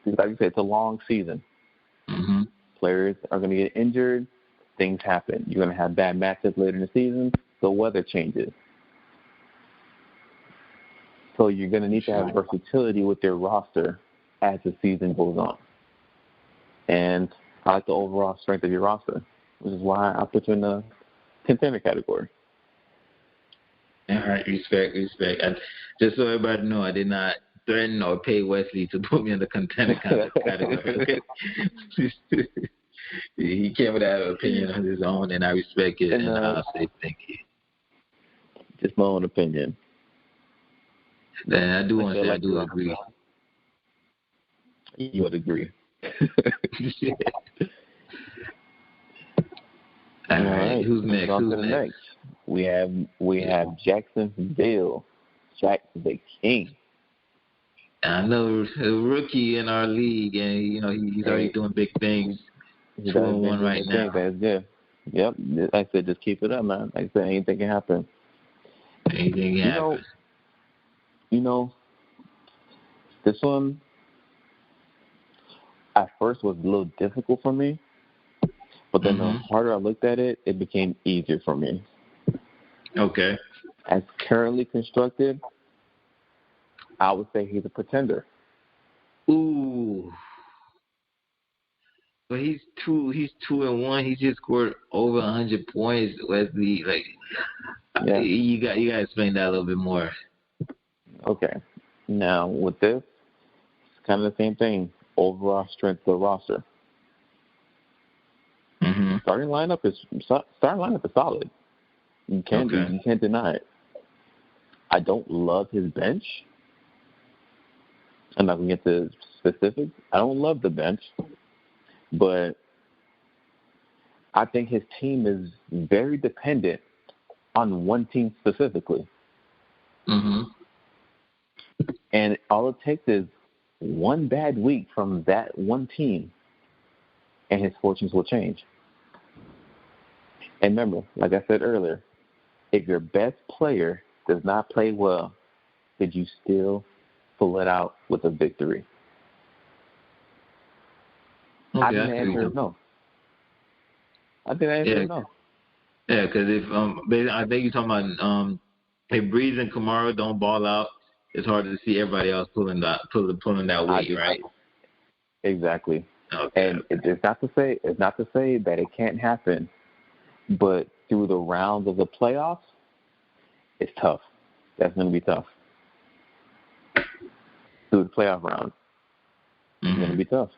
like you said, it's a long season. Mm-hmm. Players are going to get injured. Things happen. You're going to have bad matchups later in the season. The weather changes. So you're going to need to have versatility with your roster as the season goes on. And I like the overall strength of your roster, which is why I put you in the contender category. All right, respect. Just so everybody know, I did not threaten or pay Wesley to put me in the contender category. Okay? He came with that opinion on his own, and I respect it, and I'll say thank you. Just my own opinion. And I do want to say I do agree. You would agree. All right. Who's next? Next? We have Jacksonville, Jack the King. I know a rookie in our league, and he's already doing big things. 2-1 right now. That's good. Yep. Like I said, just keep it up, man. Like I said, anything can happen. Anything can happen. This one at first was a little difficult for me, but then the harder I looked at it, it became easier for me. Okay. As currently constructed, I would say he's a pretender. Ooh. But he's 2-1. He just scored over 100 points. Wesley, you got to explain that a little bit more. Okay. Now with this, it's kind of the same thing. Overall strength of the roster. Mm-hmm. Starting lineup is solid. You can't deny it. I don't love his bench. I'm not going to get to specifics. I don't love the bench, but I think his team is very dependent on one team specifically. Mm-hmm. And all it takes is one bad week from that one team, and his fortunes will change. And remember, like I said earlier, if your best player does not play well, did you still pull it out with a victory? Okay, I think the answer is no. Yeah, because if I think you're talking about if Breeze and Kamara don't ball out, it's hard to see everybody else pulling that weight, right? Exactly. Okay. And it's not to say that it can't happen, but through the rounds of the playoffs, it's tough. That's going to be tough. Through the playoff round, it's going to be tough.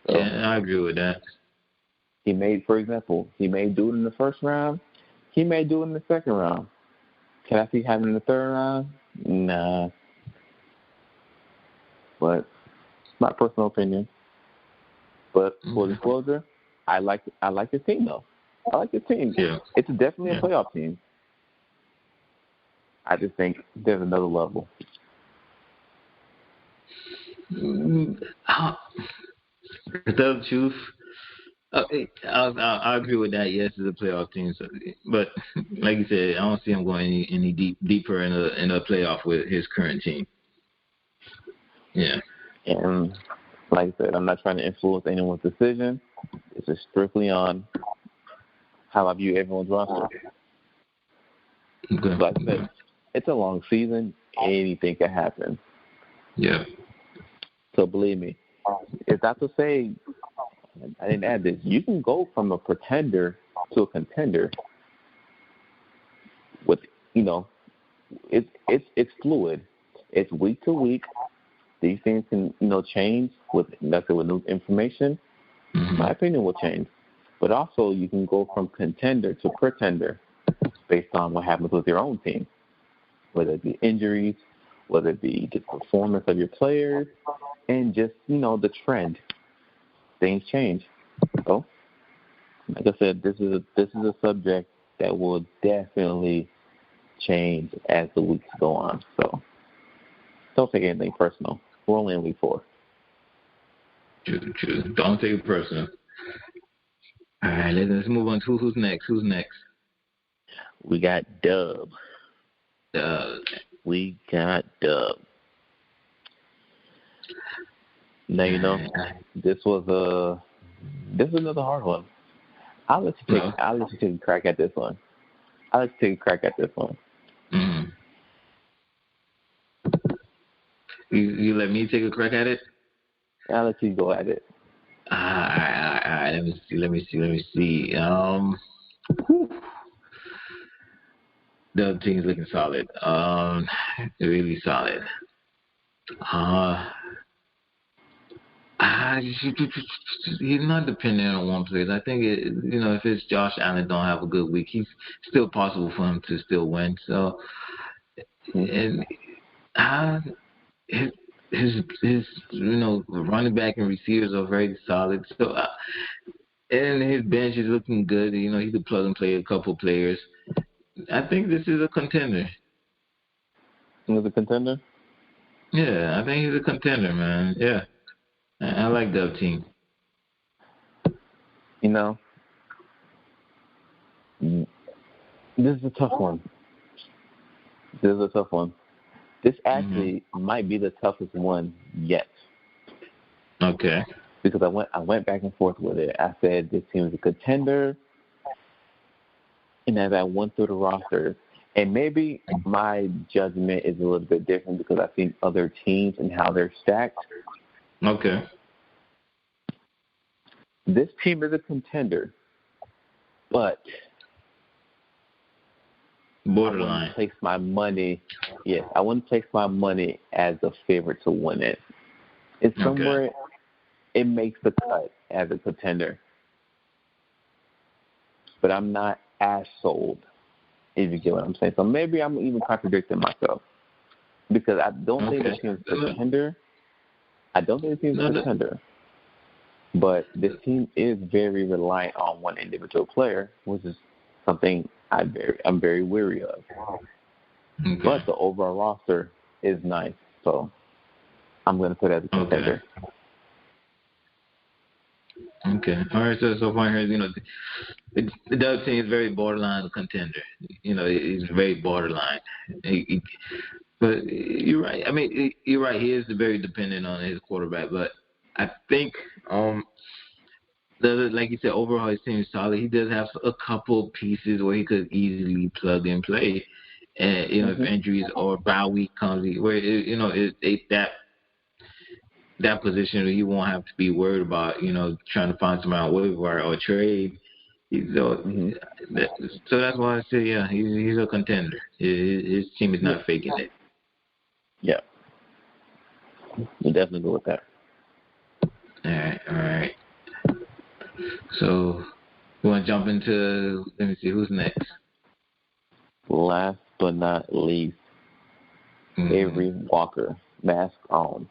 So, yeah, I agree with that. For example, he may do it in the first round. He may do it in the second round. Can I see him in the third round? Nah. But it's my personal opinion. But full disclosure, I like his team though. I like his team. Yeah. It's definitely a playoff team. I just think there's another level. To tell the truth, I agree with that. Yes, it's a playoff team, but like you said, I don't see him going any deeper in a playoff with his current team. Yeah. And like I said, I'm not trying to influence anyone's decision. It's just strictly on how I view everyone's roster. Okay. Like I said, it's a long season. Anything can happen. Yeah. So believe me, it's not to say I didn't add this. You can go from a pretender to a contender with it's fluid. It's week to week. These things can change with new information. Mm-hmm. My opinion will change, but also you can go from contender to pretender based on what happens with your own team, whether it be injuries, whether it be the performance of your players, and just the trend. Things change. So, like I said, this is a subject that will definitely change as the weeks go on. So, don't take anything personal. We're only in week 4. True. Don't take it personal. All right, let's move on to who's next. We got Dub. We got Dub. Now you know this was another hard one. I'll let you take a crack at this one. Mm. You let me take a crack at it? I'll let you go at it. All right. Let me see. Whew. The other team's looking solid. Really solid. He's not dependent on one player. I think if it's Josh Allen don't have a good week, he's still possible for him to still win. So, and his running back and receivers are very solid. So, and his bench is looking good. He could plug and play a couple players. I think this is a contender. He's a contender? Yeah, I think he's a contender, man. Yeah. I like that team. This is a tough one. This actually might be the toughest one yet. Okay. Because I went back and forth with it. I said this team is a contender, and as I went through the roster, and maybe my judgment is a little bit different because I've seen other teams and how they're stacked. Okay. This team is a contender, but borderline. I wouldn't place my money. Yes, I wouldn't place my money as a favorite to win it. It's somewhere it makes the cut as a contender, but I'm not as sold. If you get what I'm saying, so maybe I'm even contradicting myself because I don't think the team's a contender. But this team is very reliant on one individual player, which is something I'm very weary of. Okay. But the overall roster is nice, so I'm going to put it as a contender. Okay. All right. So far here, the other team is very borderline contender. He's very borderline. But you're right. I mean, you're right. He is very dependent on his quarterback, but I think, like you said, overall his team is solid. He does have a couple pieces where he could easily plug and play, and if injuries or bye week comes, where that position you won't have to be worried about, trying to find somebody on waiver wire or trade. So that's why I say, yeah, he's a contender. His team is not faking it. Yeah. You definitely go with that. All right. So, we want to jump into, let me see, who's next? Last but not least, Avery Walker, mask on.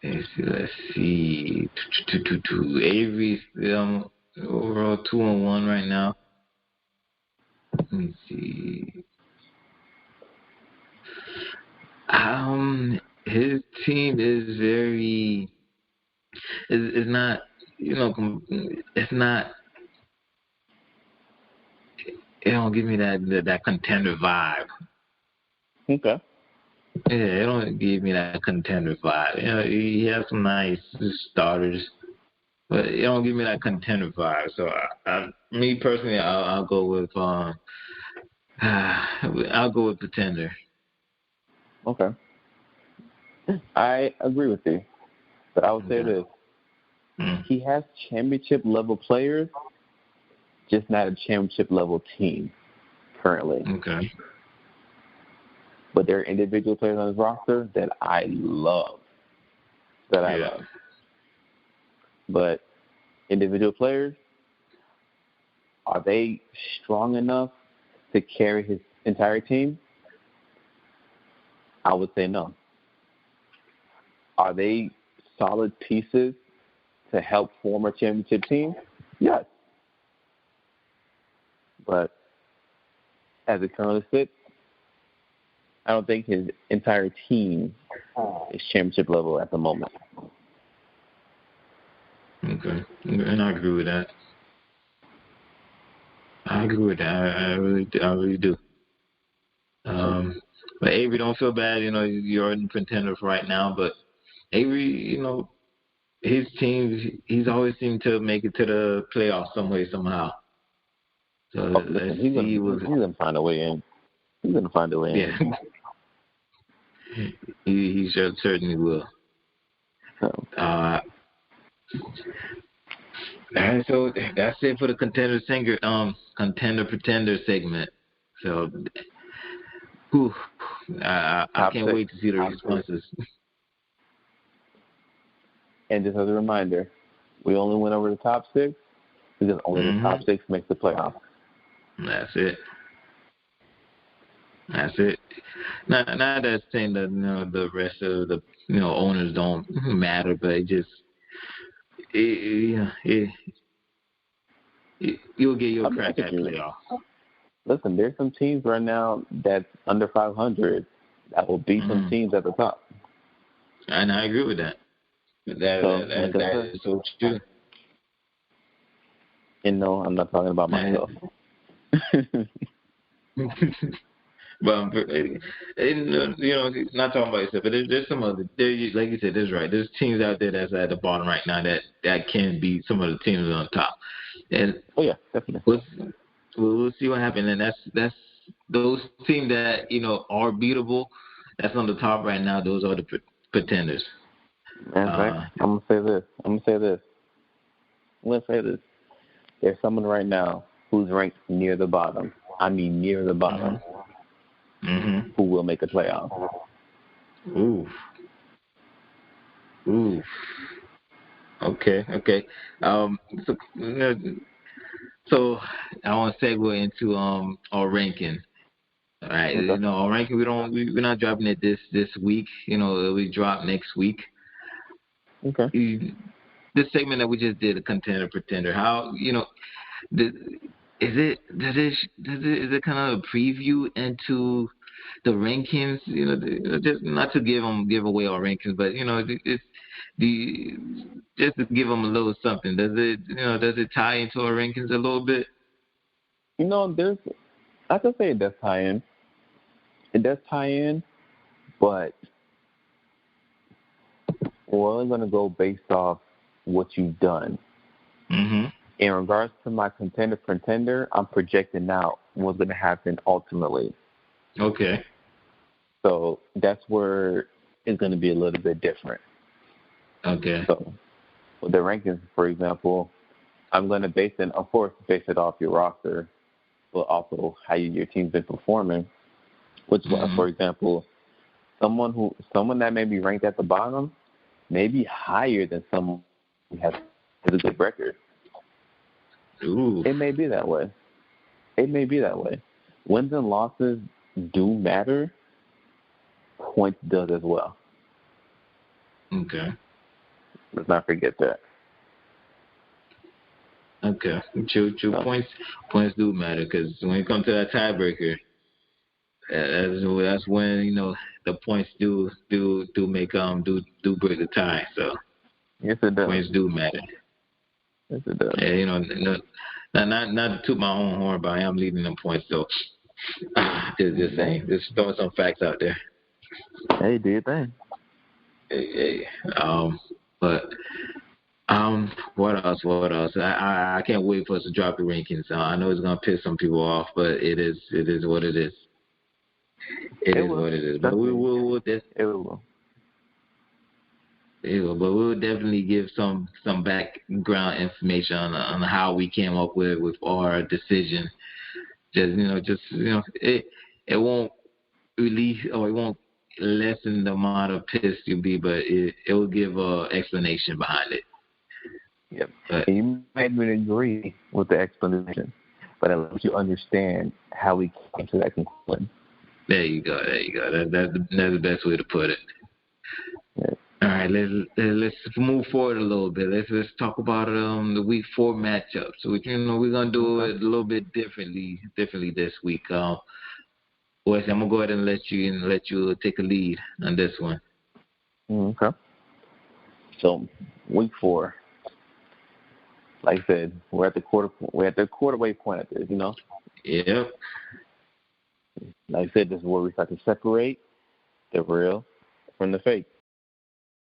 Let's see. Avery's overall 2-1 right now. Let me see. His team is very. It's not. It's not. It don't give me that contender vibe. Okay. Yeah, it don't give me that contender vibe. He has some nice starters, but it don't give me that contender vibe. So, me personally, I'll go with I'll go with pretender. Okay. I agree with you, but I would say this: he has championship level players, just not a championship level team currently. Okay. But there are individual players on his roster that I love. But individual players, are they strong enough to carry his entire team? I would say no. Are they solid pieces to help form a championship team? Yes. But as it currently sits, I don't think his entire team is championship level at the moment. Okay. And I agree with that. I really do. But Avery, don't feel bad. You're in contender for right now, but Avery, his team, he's always seemed to make it to the playoffs some way, somehow. So let's he's see. gonna find a way in. He's gonna find a way Yeah. in. he certainly will. So. All right, so that's it for the contender pretender segment. So, I can't wait to see the responses. And just as a reminder, we only went over the top 6 because only the top 6 makes the playoffs. That's it. Not that saying that the rest of the owners don't matter, but it just you'll get your crack at playoffs. Listen, there's some teams right now that's under 500 that will beat some teams at the top. And I agree with that. That is so true. And no, I'm not talking about myself. But not talking about yourself, but there's some other. Like you said, that's right. There's teams out there that's at the bottom right now that can beat some of the teams on top. And definitely. We'll see what happens, and that's those teams that are beatable. That's on the top right now. Those are the pretenders. I'm gonna say this. There's someone right now who's ranked near the bottom. I mean, near the bottom. Who will make a playoff? Ooh. Okay. So I want to segue into our ranking. All right, okay. Our ranking we're not dropping it this week. We drop next week. Okay. This segment that we just did, a contender pretender. How is it kind of a preview into the rankings? Just not to give away our rankings, but it's just to give them a little something. Does it tie into our rankings a little bit? I could say it does tie in. It does tie in, but we're only going to go based off what you've done. In regards to my contender pretender, I'm projecting out what's going to happen ultimately. Okay. So that's where it's going to be a little bit different. Okay. So with the rankings, for example, I'm going to base it off your roster, but also how your team's been performing. Which, for example, someone that may be ranked at the bottom may be higher than someone who has a good record. Ooh. It may be that way. Wins and losses do matter. Points does as well. Okay. Let's not forget that. Okay. True. Points do matter because when it comes to that tiebreaker, that's when the points do make do break the tie. So yes, it does. Points do matter. Yes, it does. Yeah, not to toot my own horn, but I am leading them points. So just saying, just throwing some facts out there. Hey, do your thing. Hey. But what else? I can't wait for us to drop the rankings. I know it's gonna piss some people off, but it is what it is. It is what it is. But we will. It will. But we'll definitely give some background information on how we came up with our decision. It won't release or it won't lessen the amount of pissed you'll be, but it will give a explanation behind it. Yep. You might even agree with the explanation, but it lets you understand how we came to that conclusion. There you go. That's the best way to put it. Yeah. All right, let's move forward a little bit. Let's talk about the week 4 matchups. So we're gonna do it a little bit differently this week. Wes, I'm gonna go ahead and let you take a lead on this one. Okay. So week 4, like I said, we're at the quarterway point at this. Yep. Like I said, this is where we start to separate the real from the fake.